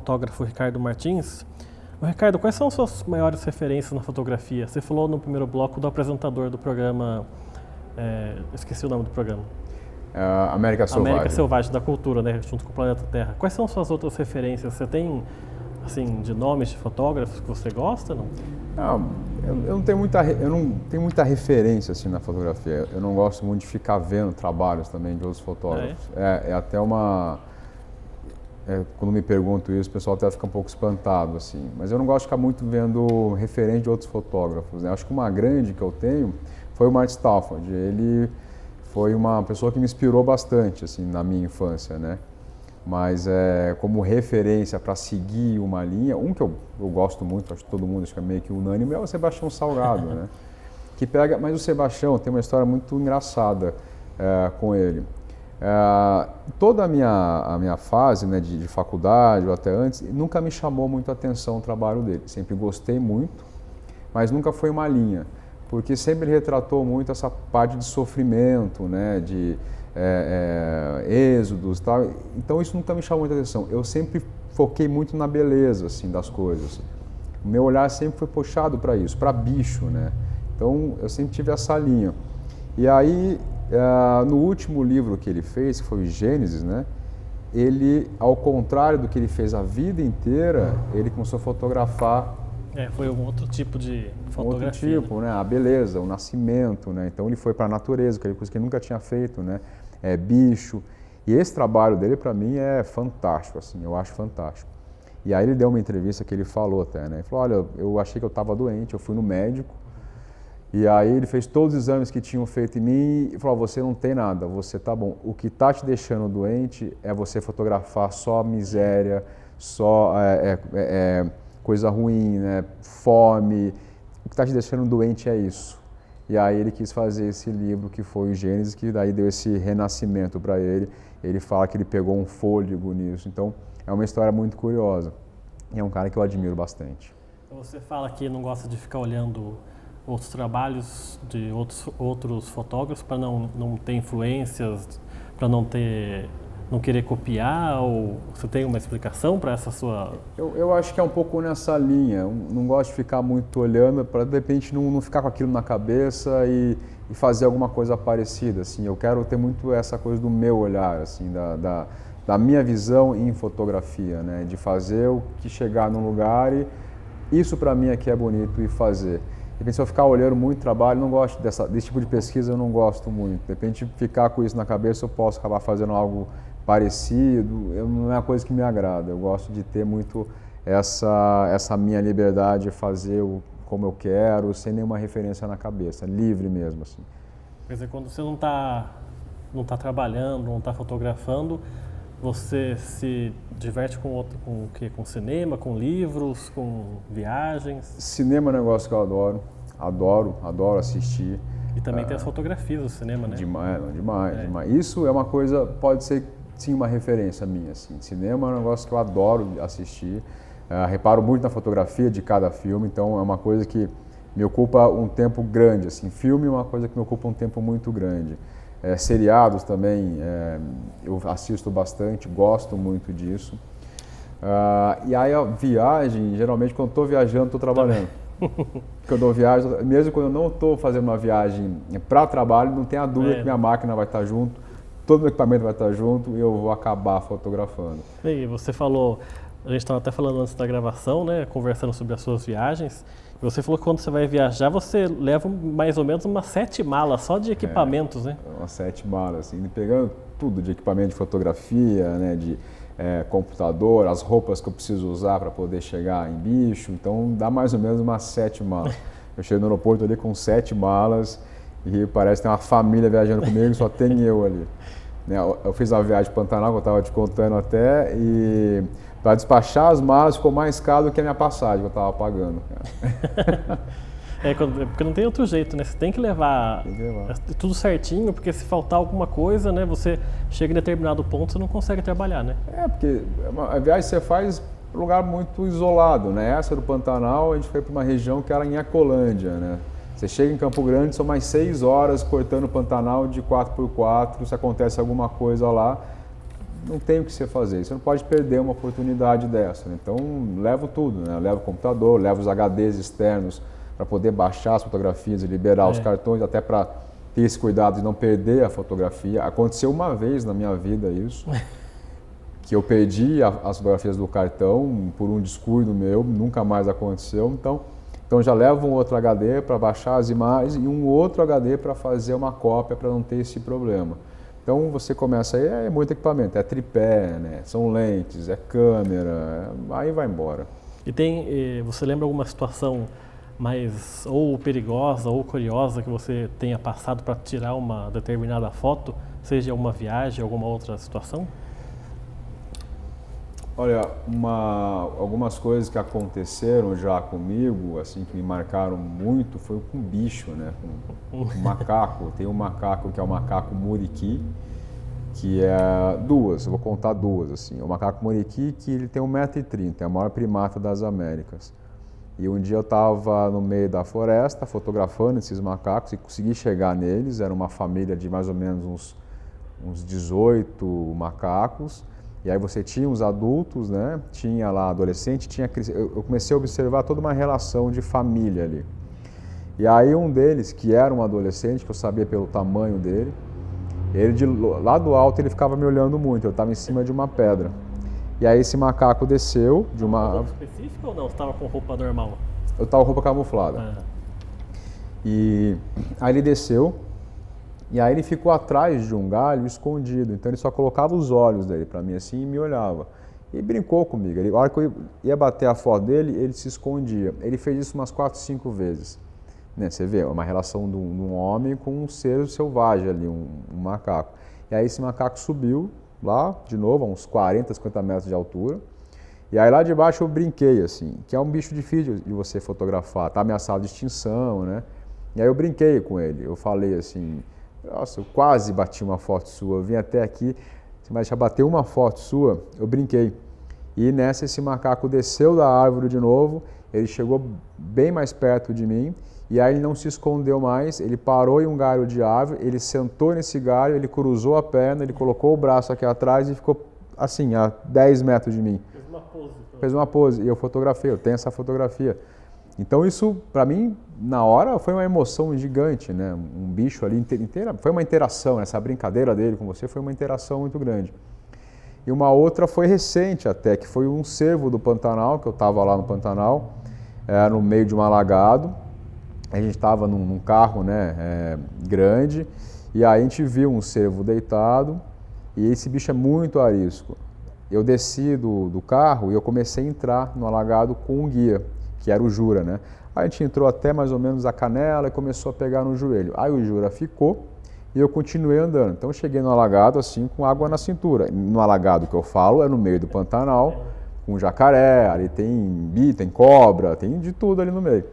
fotógrafo Ricardo Martins. Ricardo, quais são as suas maiores referências na fotografia? Você falou no primeiro bloco do apresentador do programa, esqueci o nome do programa. América Selvagem. América Selvagem, da cultura, né, junto com o Planeta Terra. Quais são suas outras referências? Você tem, assim, de nomes de fotógrafos que você gosta, não? Não, eu não tenho muita referência assim na fotografia. Eu não gosto muito de ficar vendo trabalhos também de outros fotógrafos. É até uma... quando me pergunto isso, o pessoal até fica um pouco espantado, assim. Mas eu não gosto de ficar muito vendo referência de outros fotógrafos, né? Acho que uma grande que eu tenho foi o Marty Stafford. Ele foi uma pessoa que me inspirou bastante, assim, na minha infância, né? Mas como referência para seguir uma linha, um que eu gosto muito, acho que todo mundo acho que é meio que unânime, é o Sebastião Salgado, né? Mas o Sebastião tem uma história muito engraçada com ele. Toda a minha fase, né, de faculdade ou até antes, nunca me chamou muito a atenção o trabalho dele. Sempre gostei muito, mas nunca foi uma linha, porque sempre ele retratou muito essa parte de sofrimento, né, de êxodos e tal. Então isso nunca me chamou muita atenção. Eu sempre foquei muito na beleza, assim, das coisas. O meu olhar sempre foi puxado para isso, para bicho, né? Então eu sempre tive essa linha. E aí, no último livro que ele fez, que foi o Gênesis, né? Ele, ao contrário do que ele fez a vida inteira, ele começou a fotografar. Foi um outro tipo de fotografia. Um outro tipo, né? A beleza, o nascimento, né? Então ele foi para a natureza, que é coisa que ele nunca tinha feito, né? Bicho. E esse trabalho dele, para mim, é fantástico, assim, eu acho fantástico. E aí ele deu uma entrevista que ele falou até, né? Ele falou, olha, eu achei que eu estava doente, eu fui no médico, e aí ele fez todos os exames que tinham feito em mim e falou, você não tem nada, você tá bom. O que está te deixando doente é você fotografar só miséria, só coisa ruim, né? Fome. O que está te deixando doente é isso. E aí ele quis fazer esse livro que foi o Gênesis, que daí deu esse renascimento para ele. Ele fala que ele pegou um fôlego nisso. Então é uma história muito curiosa. E é um cara que eu admiro bastante. Você fala que não gosta de ficar olhando outros trabalhos de outros fotógrafos para não ter influências, para não querer copiar, ou você tem uma explicação para essa sua... Eu acho que é um pouco nessa linha. Não gosto de ficar muito olhando para, de repente, não ficar com aquilo na cabeça e fazer alguma coisa parecida. Assim. Eu quero ter muito essa coisa do meu olhar, assim, da minha visão em fotografia, né? De fazer o que chegar num lugar e isso para mim aqui é bonito e fazer. De repente, se eu ficar olhando muito trabalho, não gosto desse tipo de pesquisa, eu não gosto muito. De repente, ficar com isso na cabeça, eu posso acabar fazendo algo parecido, não é uma coisa que me agrada. Eu gosto de ter muito essa minha liberdade de fazer como eu quero, sem nenhuma referência na cabeça, livre mesmo, assim. Quer dizer, quando você não tá trabalhando, não está fotografando, você se diverte com o quê? Com cinema, com livros, com viagens? Cinema é um negócio que eu adoro assistir. E também tem as fotografias do cinema, né? Demais. Isso é uma coisa, pode ser sim uma referência minha, assim. Cinema é um negócio que eu adoro assistir. Reparo muito na fotografia de cada filme, então é uma coisa que me ocupa um tempo grande, assim. Filme é uma coisa que me ocupa um tempo muito grande. Seriados também, eu assisto bastante, gosto muito disso. E aí a viagem, geralmente quando estou viajando, estou trabalhando. Quando eu viajo, mesmo quando eu não estou fazendo uma viagem para trabalho, não tenha dúvida que minha máquina vai estar junto, todo o meu equipamento vai estar junto e eu vou acabar fotografando. E você falou, a gente estava até falando antes da gravação, né, conversando sobre as suas viagens, e você falou que quando você vai viajar, você leva mais ou menos umas 7 malas só de equipamentos, né? Umas 7 malas, assim, pegando tudo de equipamento de fotografia, né, de computador, as roupas que eu preciso usar para poder chegar em bicho, então dá mais ou menos umas 7 malas. Eu chego no aeroporto ali com 7 malas e parece que tem uma família viajando comigo, só tem eu ali. Eu fiz uma viagem para Pantanal, que eu estava te contando até, e para despachar as malas ficou mais caro do que a minha passagem que eu estava pagando. Porque não tem outro jeito, né? Você tem que levar tudo certinho, porque se faltar alguma coisa, né? Você chega em determinado ponto, você não consegue trabalhar, né? Porque a viagem você faz para um lugar muito isolado, né? Essa do Pantanal, a gente foi para uma região que era em Ecolândia, né? Você chega em Campo Grande, são mais 6 horas cortando o Pantanal de 4x4, se acontece alguma coisa lá, não tem o que você fazer. Você não pode perder uma oportunidade dessa, né? Então, levo tudo, né? Levo o computador, levo os HDs externos para poder baixar as fotografias e liberar os cartões, até para ter esse cuidado de não perder a fotografia. Aconteceu uma vez na minha vida isso, que eu perdi as fotografias do cartão por um descuido meu, nunca mais aconteceu. Então já levo um outro HD para baixar as imagens e um outro HD para fazer uma cópia para não ter esse problema. Então você começa aí, é muito equipamento, é tripé, né? São lentes, é câmera, aí vai embora. E você lembra alguma situação mais ou perigosa ou curiosa que você tenha passado para tirar uma determinada foto, seja uma viagem, alguma outra situação? Olha, algumas coisas que aconteceram já comigo, assim, que me marcaram muito, foi com bicho, né? Com macaco. Tem um macaco que é o macaco muriqui, que é duas, eu vou contar duas, assim. O macaco muriqui, que ele tem 1,30 m, é a maior primata das Américas. E um dia eu estava no meio da floresta, fotografando esses macacos e consegui chegar neles. Era uma família de mais ou menos uns 18 macacos. E aí você tinha os adultos, né? Tinha lá adolescente, eu comecei a observar toda uma relação de família ali. E aí um deles, que era um adolescente, que eu sabia pelo tamanho dele, lá do alto ele ficava me olhando muito, eu estava em cima de uma pedra. E aí esse macaco desceu de uma... roupa específica ou não? Você estava com roupa normal? Eu estava com roupa camuflada. E aí ele desceu. E aí ele ficou atrás de um galho escondido, então ele só colocava os olhos dele para mim assim e me olhava. E brincou comigo. A hora que eu ia bater a foto dele, ele se escondia. Ele fez isso umas 4, 5 vezes. Né? Você vê, é uma relação de um homem com um ser selvagem ali, um macaco. E aí esse macaco subiu lá, de novo, a uns 40, 50 metros de altura. E aí lá de baixo eu brinquei, assim, que é um bicho difícil de você fotografar, está ameaçado de extinção, né? E aí eu brinquei com ele, eu falei assim... Nossa, eu quase bati uma foto sua, eu vim até aqui, mas já bateu uma foto sua, eu brinquei. E nessa esse macaco desceu da árvore de novo, ele chegou bem mais perto de mim, e aí ele não se escondeu mais, ele parou em um galho de árvore, ele sentou nesse galho, ele cruzou a perna, ele colocou o braço aqui atrás e ficou assim, a 10 metros de mim. Fez uma pose. Então. Fez uma pose, e eu fotografei, eu tenho essa fotografia. Então isso, para mim, na hora, foi uma emoção gigante, né? Um bicho ali inteira, foi uma interação, essa brincadeira dele com você foi uma interação muito grande. E uma outra foi recente até, que foi um cervo do Pantanal, que eu estava lá no Pantanal, no meio de um alagado. A gente estava num carro, né, grande, e aí a gente viu um cervo deitado, e esse bicho é muito arisco. Eu desci do carro e eu comecei a entrar no alagado com um guia, que era o Jura, né? Aí a gente entrou até mais ou menos a canela e começou a pegar no joelho. Aí o Jura ficou e eu continuei andando. Então eu cheguei no alagado assim com água na cintura. No alagado que eu falo é no meio do Pantanal, com jacaré, ali tem cobra, tem de tudo ali no meio.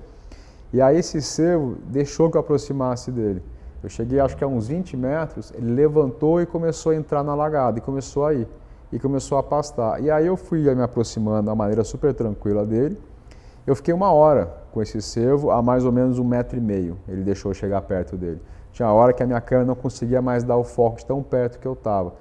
E aí esse cervo deixou que eu aproximasse dele. Eu cheguei acho que a uns 20 metros, ele levantou e começou a entrar no alagado e começou a ir. E começou a pastar. E aí eu fui me aproximando da maneira super tranquila dele. Eu fiquei 1 hora com esse cervo a mais ou menos 1,5 m. Ele deixou eu chegar perto dele. Tinha hora que a minha câmera não conseguia mais dar o foco de tão perto que eu estava.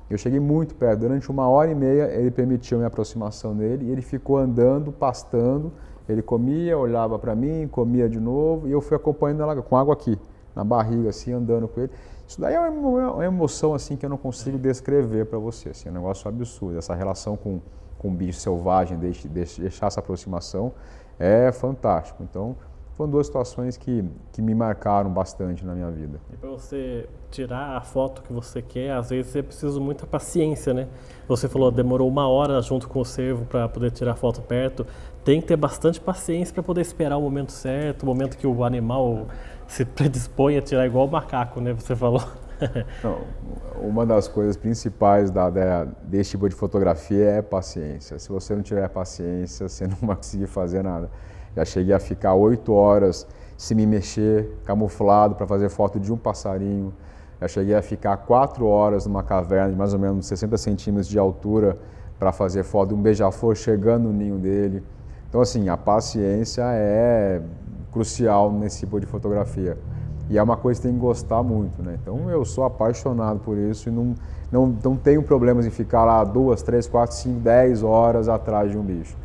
Eu cheguei muito perto. Durante 1h30 ele permitiu a minha aproximação dele e ele ficou andando, pastando. Ele comia, olhava para mim, comia de novo e eu fui acompanhando ela com água aqui, na barriga, assim, andando com ele. Isso daí é uma emoção assim que eu não consigo descrever para você. Assim, é um negócio absurdo. Essa relação com um bicho selvagem, deixar essa aproximação, é fantástico. Então, foram 2 situações que me marcaram bastante na minha vida. E para você tirar a foto que você quer, às vezes é preciso muita paciência, né? Você falou, demorou 1 hora junto com o cervo para poder tirar a foto perto. Tem que ter bastante paciência para poder esperar o momento certo, o momento que o animal se predispõe a tirar igual o macaco, né? Você falou. Não, uma das coisas principais desse tipo de fotografia é paciência. Se você não tiver paciência, você não vai conseguir fazer nada. Já cheguei a ficar 8 horas sem me mexer, camuflado para fazer foto de um passarinho. Já cheguei a ficar 4 horas numa caverna de mais ou menos 60 centímetros de altura para fazer foto de um beija-flor chegando no ninho dele. Então, assim, a paciência é crucial nesse tipo de fotografia. E é uma coisa que tem que gostar muito, né? Então eu sou apaixonado por isso e não tenho problemas em ficar lá 2, 3, 4, 5, 10 horas atrás de um bicho.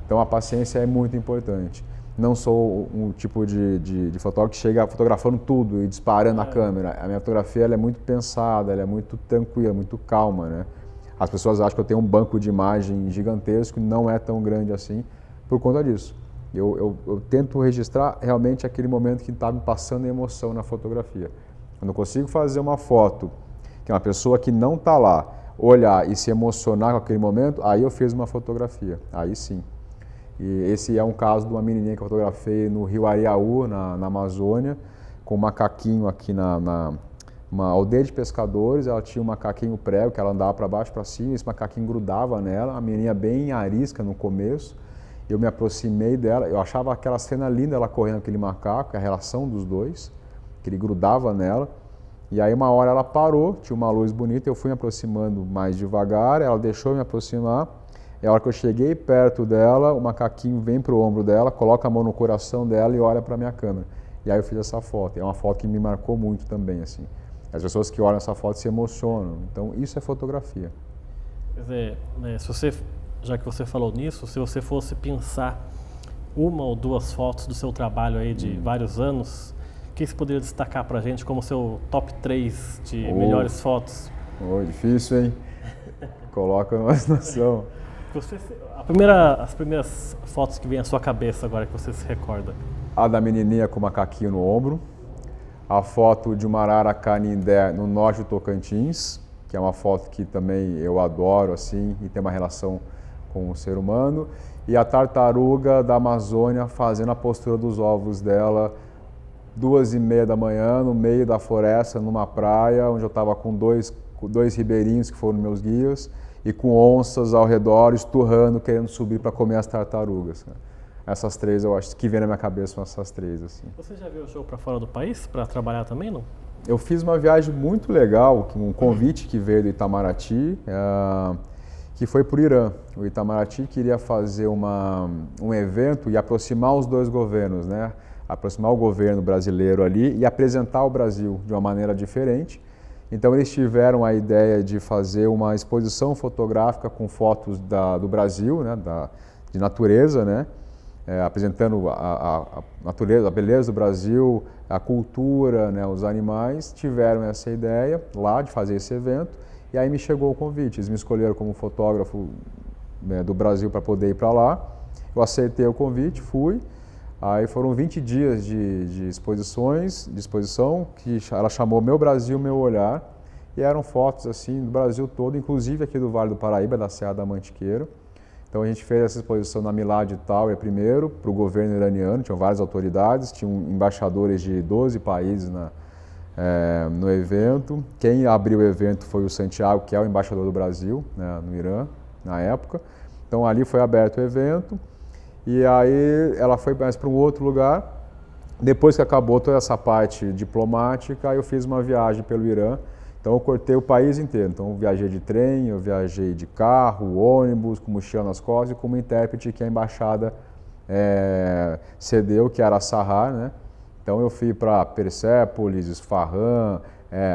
Então a paciência é muito importante. Não sou um tipo de fotógrafo que chega fotografando tudo e disparando a câmera. A minha fotografia ela é muito pensada, ela é muito tranquila, muito calma, né? As pessoas acham que eu tenho um banco de imagem gigantesco, não é tão grande assim por conta disso. Eu tento registrar realmente aquele momento que está me passando emoção na fotografia. Quando eu consigo fazer uma foto que uma pessoa que não está lá olhar e se emocionar com aquele momento, aí eu fiz uma fotografia, aí sim. E esse é um caso de uma menininha que eu fotografei no Rio Ariaú, na Amazônia, com um macaquinho aqui uma aldeia de pescadores. Ela tinha um macaquinho prego que ela andava para baixo, para cima, e esse macaquinho grudava nela, a menininha bem arisca no começo. Eu me aproximei dela, eu achava aquela cena linda, ela correndo com aquele macaco, a relação dos dois, que ele grudava nela. E aí uma hora ela parou, tinha uma luz bonita, eu fui me aproximando mais devagar, ela deixou eu me aproximar. E a hora que eu cheguei perto dela, o macaquinho vem pro ombro dela, coloca a mão no coração dela e olha para a minha câmera. E aí eu fiz essa foto. É uma foto que me marcou muito também, assim. As pessoas que olham essa foto se emocionam. Então isso é fotografia. Quer dizer, né, já que você falou nisso, se você fosse pensar uma ou duas fotos do seu trabalho aí de vários anos, o que você poderia destacar para a gente como seu top 3 de melhores fotos? Difícil, hein? Coloca uma situação. As primeiras fotos que vem à sua cabeça agora que você se recorda? A da menininha com o macaquinho no ombro, a foto de uma arara canindé no norte do Tocantins, que é uma foto que também eu adoro assim e tem uma relação com o ser humano, e a tartaruga da Amazônia fazendo a postura dos ovos dela 2h30 da manhã, no meio da floresta, numa praia, onde eu estava com dois ribeirinhos que foram meus guias, e com onças ao redor, esturrando, querendo subir para comer as tartarugas. Essas três, eu acho que vem na minha cabeça, são essas três. Assim. Você já viajou para fora do país para trabalhar também, não? Eu fiz uma viagem muito legal, um convite que veio do Itamaraty, que foi para o Irã. O Itamaraty queria fazer um evento e aproximar os dois governos, né? Aproximar o governo brasileiro ali e apresentar o Brasil de uma maneira diferente. Então eles tiveram a ideia de fazer uma exposição fotográfica com fotos do Brasil, né? De natureza, né? Apresentando a natureza, a beleza do Brasil, a cultura, né? Os animais. Tiveram essa ideia lá de fazer esse evento. E aí me chegou o convite, eles me escolheram como fotógrafo, né, do Brasil para poder ir para lá. Eu aceitei o convite, fui. Aí foram 20 dias de exposição, que ela chamou Meu Brasil, Meu Olhar. E eram fotos assim do Brasil todo, inclusive aqui do Vale do Paraíba, da Serra da Mantiqueira. Então a gente fez essa exposição na Milad Tower primeiro, para o governo iraniano, tinham várias autoridades, tinham embaixadores de 12 países no evento. Quem abriu o evento foi o Santiago, que é o embaixador do Brasil, né, no Irã, na época. Então ali foi aberto o evento e aí ela foi mais para um outro lugar. Depois que acabou toda essa parte diplomática, eu fiz uma viagem pelo Irã. Então eu cortei o país inteiro. Então eu viajei de trem, eu viajei de carro, ônibus, com mochila nas costas e como intérprete que a embaixada cedeu, que era a Sahar, né? Então eu fui para Persépolis, Isfahan,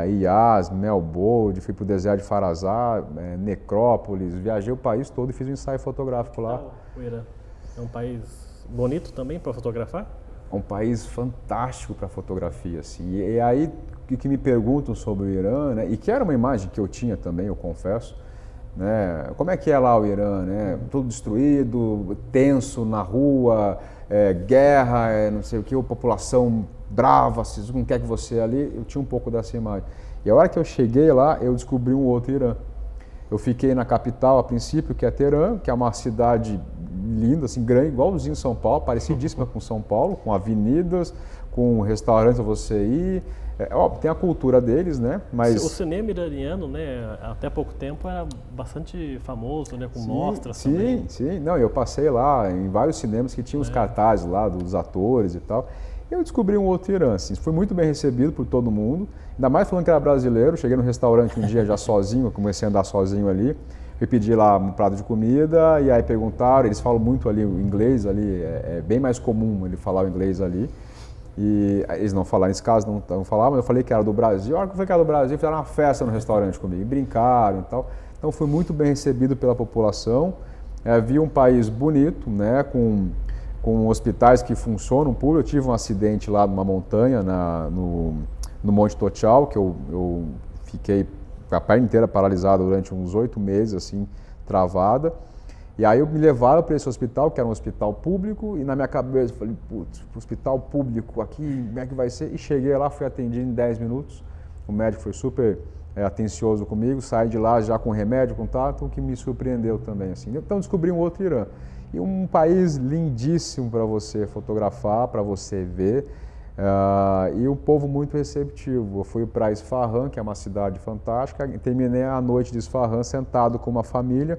Iaz, Melbourne, fui para o deserto de Farazá, Necrópolis, viajei o país todo e fiz um ensaio fotográfico lá. O Irã é um país bonito também para fotografar? É um país fantástico para fotografia, assim. E aí o que me perguntam sobre o Irã, né? E que era uma imagem que eu tinha também, eu confesso, né? Como é que é lá o Irã, né? Tudo destruído, tenso na rua, guerra, não sei o que, a população brava, se não quer que você ali, eu tinha um pouco dessa imagem. E a hora que eu cheguei lá, eu descobri um outro Irã. Eu fiquei na capital a princípio, que é Teherã, que é uma cidade linda, assim, grande, igualzinho São Paulo, parecidíssima com São Paulo, com avenidas, com restaurantes para você ir. Óbvio, tem a cultura deles, né? Mas o cinema iraniano, né, até pouco tempo era bastante famoso, né, com mostras Sim, também. sim. Não, eu passei lá em vários cinemas que tinham os cartazes lá dos atores e tal. Eu descobri um outro Irã, assim. Fui muito bem recebido por todo mundo, ainda mais falando que era brasileiro. Cheguei no restaurante um dia já sozinho, comecei a andar sozinho ali. Fui pedir lá um prato de comida e aí perguntaram, eles falam muito ali o inglês ali, é bem mais comum ele falar o inglês ali. E eles não falaram, nesse caso não falaram, mas eu falei que era do Brasil. A hora que eu falei que era do Brasil, fizeram uma festa no restaurante comigo, brincaram e tal. Então fui muito bem recebido pela população. Vi um país bonito, né, com hospitais que funcionam público. Eu tive um acidente lá numa montanha, no Monte Tochal, que eu fiquei com a perna inteira paralisada durante uns 8 meses, assim, travada. E aí me levaram para esse hospital, que era um hospital público, e na minha cabeça eu falei, putz, hospital público aqui, como é que vai ser? E cheguei lá, fui atendido em 10 minutos, o médico foi super atencioso comigo, saí de lá já com remédio, contato, o que me surpreendeu também, assim. Então descobri um outro Irã. E um país lindíssimo para você fotografar, para você ver, e um povo muito receptivo. Eu fui para Isfahan, que é uma cidade fantástica, e terminei a noite de Isfahan sentado com uma família,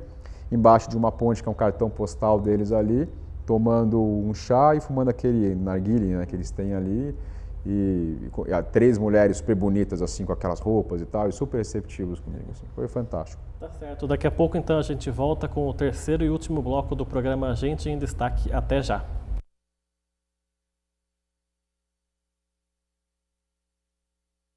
embaixo de uma ponte, que é um cartão postal deles ali, tomando um chá e fumando aquele narguilé, né, que eles têm ali, e 3 mulheres super bonitas, assim, com aquelas roupas e tal, e super receptivos comigo, assim. Foi fantástico. Tá certo. Daqui a pouco, então, a gente volta com o terceiro e último bloco do programa Gente em Destaque. Até já!